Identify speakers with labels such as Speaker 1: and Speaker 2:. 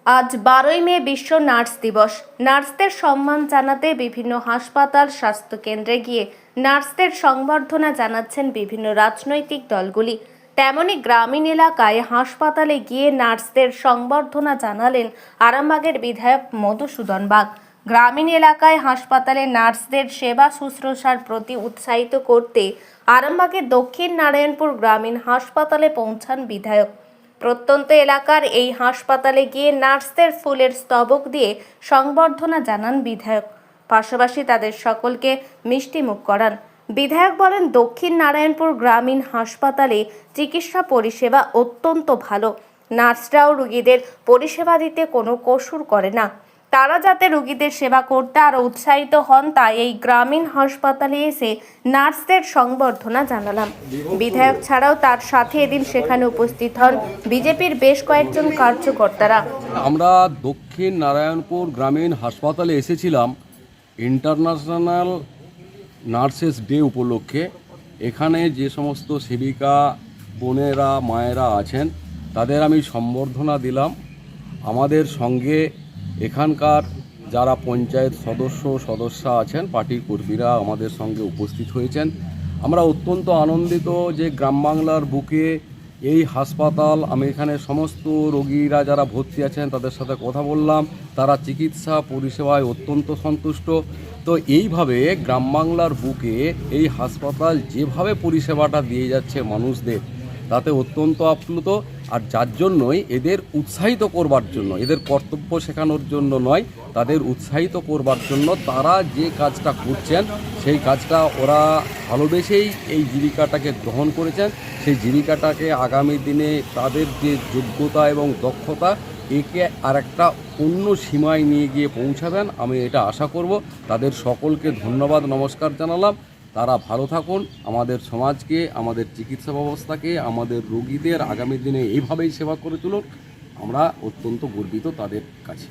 Speaker 1: আজ 12ই মে বিশ্ব নার্স দিবস। নার্সদের সম্মান জানাতে বিভিন্ন হাসপাতাল, স্বাস্থ্যকেন্দ্রে গিয়ে নার্সদের সংবর্ধনা জানাচ্ছেন বিভিন্ন রাজনৈতিক দলগুলি। তেমনি গ্রামীণ এলাকায় হাসপাতালে গিয়ে নার্সদের সংবর্ধনা জানালেন আরামবাগের বিধায়ক মধুসূদন বাগ। গ্রামীণ এলাকায় হাসপাতালে নার্সদের সেবা শুশ্রূষার প্রতি উৎসাহিত করতে আরামবাগের দক্ষিণ নারায়ণপুর গ্রামীণ হাসপাতালে পৌঁছান বিধায়ক। প্রত্যন্ত এলাকার এই হাসপাতালে গিয়ে নার্সদের ফুলের স্তবক দিয়ে সংবর্ধনা জানান বিধায়ক। পাশাপাশি তাদের সকলকে মিষ্টিমুখ করান। বিধায়ক বলেন, দক্ষিণ নারায়ণপুর গ্রামীণ হাসপাতালে চিকিৎসা পরিষেবা অত্যন্ত ভালো। নার্সরাও রোগীদের পরিষেবা দিতে কোনো কসুর করে না। তারা যাতে রোগীদের সেবা করতে আরও উৎসাহিত হন, তাই এই গ্রামীণ হাসপাতালে এসে নার্সদের সংবর্ধনা জানালাম। বিধায়ক ছাড়াও তার সাথে এদিন সেখানে উপস্থিত হন বিজেপির বেশ কয়েকজন কার্যকর্তারা।
Speaker 2: আমরা দক্ষিণ নারায়ণপুর গ্রামীণ হাসপাতালে এসেছিলাম ইন্টারন্যাশনাল নার্সেস ডে উপলক্ষে। এখানে যে সমস্ত সেবিকা বোনেরা মায়েরা আছেন তাদের আমি সম্বর্ধনা দিলাম। আমাদের সঙ্গে এখানকার যারা পঞ্চায়েত সদস্যা আছেন, পার্টির কর্মীরা আমাদের সঙ্গে উপস্থিত হয়েছেন। আমরা অত্যন্ত আনন্দিত যে গ্রাম বাংলার বুকে এই হাসপাতাল, আমি এখানে সমস্ত রোগীরা যারা ভর্তি আছেন তাদের সাথে কথা বললাম, তারা চিকিৎসা পরিষেবায় অত্যন্ত সন্তুষ্ট। তো এইভাবে গ্রাম বাংলার বুকে এই হাসপাতাল যেভাবে পরিষেবাটা দিয়ে যাচ্ছে মানুষদের, তাতে অত্যন্ত আপ্লুত। আর যার জন্যই এদের উৎসাহিত করবার জন্য, এদের কর্তব্য শেখানোর জন্য নয়, তাদের উৎসাহিত করবার জন্য তারা যে কাজটা করছেন সেই কাজটা ওরা ভালোবেসেই এই জীবিকাটাকে গ্রহণ করেছেন। সেই জীবিকাটাকে আগামী দিনে তাদের যে যোগ্যতা এবং দক্ষতা, একে আর একটা অন্য সীমায় নিয়ে গিয়ে পৌঁছাবেন, আমি এটা আশা করব। তাদের সকলকে ধন্যবাদ, নমস্কার জানালাম। তারা ভালো থাকুন, আমাদের সমাজকে, আমাদের চিকিৎসা ব্যবস্থাকে, আমাদের রোগীদের আগামী দিনে এইভাবেই সেবা করে তুলুন। আমরা অত্যন্ত গর্বিত তাদের কাছে।